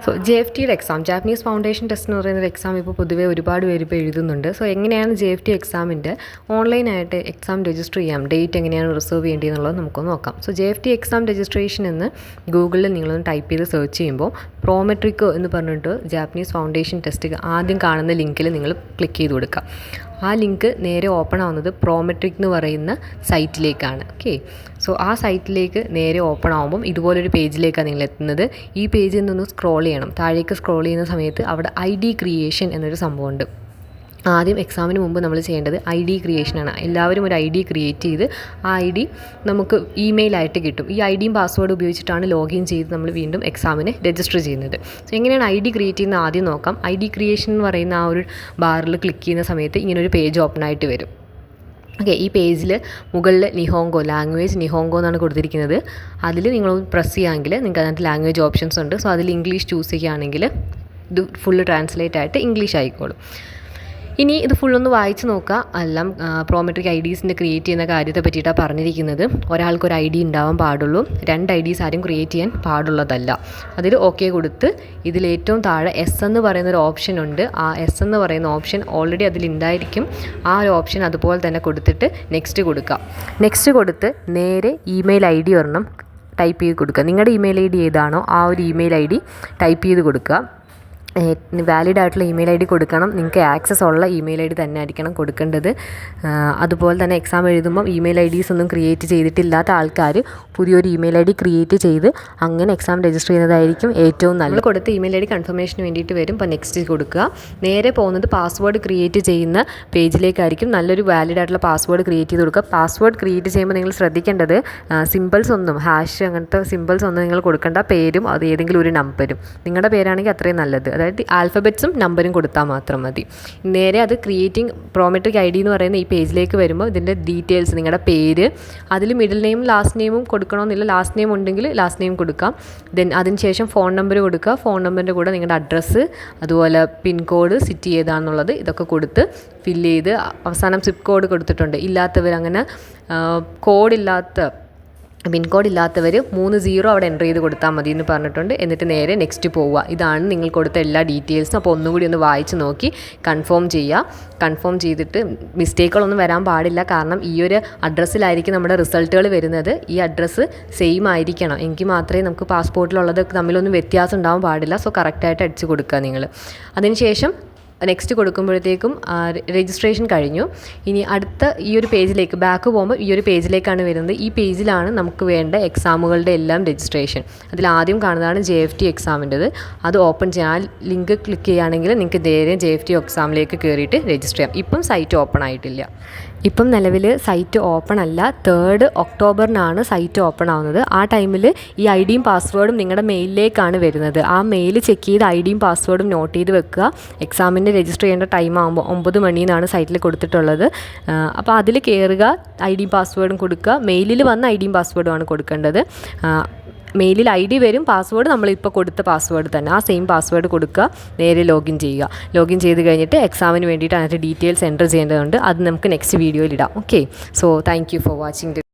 So JFTയുടെ exam, Japanese foundation test എന്ന് പറയുന്ന എക്സാം ഇപ്പോൾ പൊതുവേ ഒരുപാട് പേര് ഇപ്പോൾ എഴുതുന്നുണ്ട്. സോ എങ്ങനെയാണ് JFT എക്സാമിൻ്റെ ഓൺലൈനായിട്ട് എക്സാം രജിസ്റ്റർ ചെയ്യാം, ഡേറ്റ് എങ്ങനെയാണ് റിസർവ് ചെയ്യേണ്ടതെന്നുള്ളത് നമുക്കൊന്ന് നോക്കാം. സോ JFT എക്സാം രജിസ്ട്രേഷൻ എന്ന് ഗൂഗിളിൽ നിങ്ങളൊന്ന് ടൈപ്പ് ചെയ്ത് സെർച്ച് ചെയ്യുമ്പോൾ പ്രോമെട്രിക് എന്ന് പറഞ്ഞിട്ട് ജാപ്പനീസ് ഫൗണ്ടേഷൻ ടെസ്റ്റ് ആദ്യം കാണുന്ന ലിങ്കിൽ നിങ്ങൾ ക്ലിക്ക് ചെയ്ത് കൊടുക്കുക. ആ ലിങ്ക് നേരെ ഓപ്പൺ ആവുന്നത് പ്രോമെട്രിക് എന്ന് പറയുന്ന സൈറ്റിലേക്കാണ്. ഓക്കെ, സോ ആ സൈറ്റിലേക്ക് നേരെ ഓപ്പൺ ആകുമ്പം ഇതുപോലൊരു പേജിലേക്കാണ് നിങ്ങൾ എത്തുന്നത്. ഈ പേജിൽ നിന്ന് സ്ക്രോൾ ചെയ്യണം. താഴേക്ക് സ്ക്രോൾ ചെയ്യുന്ന സമയത്ത് അവിടെ ID ക്രിയേഷൻ എന്നൊരു സംഭവമുണ്ട്. ആദ്യം എക്സാമിന് മുമ്പ് നമ്മൾ ചെയ്യേണ്ടത് ID ക്രിയേഷനാണ്. എല്ലാവരും ഒരു ID ക്രിയേറ്റ് ചെയ്ത് ആ ID നമുക്ക് ഇമെയിലായിട്ട് കിട്ടും. ഈ IDയും പാസ്വേഡും ഉപയോഗിച്ചിട്ടാണ് ലോഗിൻ ചെയ്ത് നമ്മൾ വീണ്ടും എക്സാമിന് രജിസ്റ്റർ ചെയ്യുന്നത്. സോ എങ്ങനെയാണ് ID ക്രിയേറ്റ് ചെയ്യുന്നത് ആദ്യം നോക്കാം. ID ക്രിയേഷൻ എന്ന് പറയുന്ന ആ ഒരു ബാറിൽ ക്ലിക്ക് ചെയ്യുന്ന സമയത്ത് ഇങ്ങനൊരു പേജ് ഓപ്പൺ ആയിട്ട് വരും. ഓക്കെ, ഈ പേജിൽ മുകളിൽ നിഹോങ്കോ, ലാംഗ്വേജ് നിഹോങ്കോ എന്നാണ് കൊടുത്തിരിക്കുന്നത്. അതിൽ നിങ്ങൾ പ്രസ് ചെയ്യുകയാണെങ്കിൽ നിങ്ങൾക്ക് അതിനകത്ത് ലാംഗ്വേജ് ഓപ്ഷൻസ് ഉണ്ട്. സോ അതിൽ ഇംഗ്ലീഷ് ചൂസ് ചെയ്യുകയാണെങ്കിൽ ഇത് ഫുള്ള് ട്രാൻസ്ലേറ്റ് ആയിട്ട് ഇംഗ്ലീഷ് ആയിക്കോളും. ഇനി ഇത് ഫുള്ളൊന്ന് വായിച്ച് നോക്കുക. എല്ലാം പ്രോമെട്രിക് IDസിൻ്റെ ക്രിയേറ്റ് ചെയ്യുന്ന കാര്യത്തെ പറ്റിയിട്ടാണ് പറഞ്ഞിരിക്കുന്നത്. ഒരാൾക്കൊരു ID ഉണ്ടാവാൻ പാടുള്ളൂ, 2 IDs ആരും ക്രിയേറ്റ് ചെയ്യാൻ പാടുള്ളതല്ല. അതിൽ ഓക്കെ കൊടുത്ത് ഇതിലേറ്റവും താഴെ S എന്ന് പറയുന്നൊരു ഓപ്ഷൻ ഉണ്ട്. ആ S എന്ന് പറയുന്ന ഓപ്ഷൻ ഓൾറെഡി അതിലുണ്ടായിരിക്കും. ആ ഒരു ഓപ്ഷൻ അതുപോലെ തന്നെ കൊടുത്തിട്ട് നെക്സ്റ്റ് കൊടുക്കുക. നെക്സ്റ്റ് കൊടുത്ത് നേരെ ഇമെയിൽ ID ഒരെണ്ണം ടൈപ്പ് ചെയ്ത് കൊടുക്കുക. നിങ്ങളുടെ ഇമെയിൽ ID ഏതാണോ ആ ഒരു ഇമെയിൽ ID ടൈപ്പ് ചെയ്ത് കൊടുക്കുക. വാലിഡ് ആയിട്ടുള്ള ഇമെയിൽ ID കൊടുക്കണം. നിങ്ങൾക്ക് ആക്സസ് ഉള്ള ഇമെയിൽ ID തന്നെ ആയിരിക്കണം കൊടുക്കേണ്ടത്. അതുപോലെ തന്നെ എക്സാം എഴുതുമ്പം ഇമെയിൽ IDs ഒന്നും ക്രിയേറ്റ് ചെയ്തിട്ടില്ലാത്ത ആൾക്കാർ പുതിയൊരു ഇമെയിൽ ID ക്രിയേറ്റ് ചെയ്ത് അങ്ങനെ എക്സാം രജിസ്റ്റർ ചെയ്യുന്നതായിരിക്കും ഏറ്റവും നല്ലത്. നമ്മൾ കൊടുത്ത ഇമെയിൽ ID കൺഫർമേഷന് വേണ്ടിയിട്ട് വരും. ഇപ്പോൾ നെക്സ്റ്റ് കൊടുക്കുക. നേരെ പോകുന്നത് പാസ്വേഡ് ക്രിയേറ്റ് ചെയ്യുന്ന പേജിലേക്കായിരിക്കും. നല്ലൊരു വാലിഡ് ആയിട്ടുള്ള പാസ്വേഡ് ക്രിയേറ്റ് ചെയ്ത് കൊടുക്കുക. പാസ്വേഡ് ക്രിയേറ്റ് ചെയ്യുമ്പോൾ നിങ്ങൾ ശ്രദ്ധിക്കേണ്ടത് സിമ്പിൾസ് ഒന്നും, ഹാഷ് അങ്ങനത്തെ സിമ്പിൾസ് ഒന്നും നിങ്ങൾ കൊടുക്കേണ്ട. പേരും അത് ഏതെങ്കിലും ഒരു നമ്പരും, നിങ്ങളുടെ പേരാണെങ്കിൽ അത്രയും നല്ലത്. അതായത് ആൽഫബറ്റ്സും നമ്പരും കൊടുത്താൽ മാത്രം മതി. നേരെ അത് ക്രിയേറ്റിംഗ് പ്രോമെട്രിക് ID എന്ന് പറയുന്ന ഈ പേജിലേക്ക് വരുമ്പോൾ ഇതിൻ്റെ ഡീറ്റെയിൽസ്, നിങ്ങളുടെ പേര്, അതിൽ മിഡിൽ നെയിം ലാസ്റ്റ് നെയിമും കൊടുക്കണമെന്നില്ല. ലാസ്റ്റ് നെയിം ഉണ്ടെങ്കിൽ ലാസ്റ്റ് നെയിം കൊടുക്കാം. ദെൻ അതിനുശേഷം ഫോൺ നമ്പർ കൊടുക്കുക. ഫോൺ നമ്പറിൻ്റെ കൂടെ നിങ്ങളുടെ അഡ്രസ്സ്, അതുപോലെ പിൻകോഡ്, സിറ്റി ഏതാണെന്നുള്ളത് ഇതൊക്കെ കൊടുത്ത് ഫില്ല് ചെയ്ത് അവസാനം സിപ്പ് കോഡ് കൊടുത്തിട്ടുണ്ട്. ഇല്ലാത്തവർ അങ്ങനെ കോഡില്ലാത്ത പിൻകോഡ് ഇല്ലാത്തവർ 30 അവിടെ എൻ്റർ ചെയ്ത് കൊടുത്താൽ മതി എന്ന് പറഞ്ഞിട്ടുണ്ട്. എന്നിട്ട് നേരെ നെക്സ്റ്റ് പോവുക. ഇതാണ് നിങ്ങൾ കൊടുത്ത എല്ലാ ഡീറ്റെയിൽസും. അപ്പോൾ ഒന്നുകൂടി ഒന്ന് വായിച്ച് നോക്കി കൺഫേം ചെയ്യുക. കൺഫേം ചെയ്തിട്ട് മിസ്റ്റേക്കുകളൊന്നും വരാൻ പാടില്ല. കാരണം ഈ ഒരു അഡ്രസ്സിലായിരിക്കും നമ്മുടെ റിസൾട്ടുകൾ വരുന്നത്. ഈ അഡ്രസ്സ് സെയിം ആയിരിക്കണം. എങ്കിൽ മാത്രമേ നമുക്ക് പാസ്പോർട്ടിലുള്ളത് തമ്മിലൊന്നും വ്യത്യാസം ഉണ്ടാവാൻ പാടില്ല. സോ കറക്റ്റായിട്ട് അടിച്ച് കൊടുക്കുക നിങ്ങൾ. അതിനുശേഷം നെക്സ്റ്റ് കൊടുക്കുമ്പോഴത്തേക്കും രജിസ്ട്രേഷൻ കഴിഞ്ഞു. ഇനി അടുത്ത ഈ ഒരു പേജിലേക്ക് ബാക്ക് പോകുമ്പോൾ ഈ ഒരു പേജിലേക്കാണ് വരുന്നത്. ഈ പേജിലാണ് നമുക്ക് വേണ്ട എക്സാമുകളുടെ എല്ലാം രജിസ്ട്രേഷൻ. അതിലാദ്യം കാണുന്നതാണ് JFT എക്സാമിൻ്റെത്. അത് ഓപ്പൺ ചെയ്യാൻ ലിങ്ക് ക്ലിക്ക് ചെയ്യുകയാണെങ്കിൽ നിങ്ങൾക്ക് നേരെ JFT എക്സാമിലേക്ക് കയറിയിട്ട് രജിസ്റ്റർ ചെയ്യാം. ഇപ്പം സൈറ്റ് ഓപ്പൺ ആയിട്ടില്ല. ഇപ്പം നിലവിൽ സൈറ്റ് ഓപ്പൺ അല്ല. 3 ഒക്ടോബറിനാണ് സൈറ്റ് ഓപ്പൺ ആവുന്നത്. ആ ടൈമിൽ ഈ IDയും പാസ്വേഡും നിങ്ങളുടെ മെയിലിലേക്കാണ് വരുന്നത്. ആ മെയിൽ ചെക്ക് ചെയ്ത് IDയും പാസ്വേഡും നോട്ട് ചെയ്ത് വെക്കുക. എക്സാമിന് രജിസ്റ്റർ ചെയ്യേണ്ട ടൈം ആകുമ്പോൾ 9 മണിയെന്നാണ് സൈറ്റിൽ കൊടുത്തിട്ടുള്ളത്. അപ്പോൾ അതിൽ കയറുക, IDയും പാസ്വേഡും കൊടുക്കുക. മെയിലിൽ വന്ന IDയും പാസ്വേഡുമാണ് കൊടുക്കേണ്ടത്. മെയിലിൽ ID വരും, പാസ്വേഡ് നമ്മളിപ്പോൾ കൊടുത്ത പാസ്വേഡ് തന്നെ, ആ സെയിം പാസ്വേഡ് കൊടുക്കുക. നേരെ ലോഗിൻ ചെയ്യുക. ലോഗിൻ ചെയ്ത് കഴിഞ്ഞിട്ട് എക്സാമിന് വേണ്ടിയിട്ട് അതിൻ്റെ ഡീറ്റെയിൽസ് എൻ്റർ ചെയ്യേണ്ടതുണ്ട്. അത് നമുക്ക് നെക്സ്റ്റ് വീഡിയോയിൽ ഇടാം. Okay, so thank you for watching.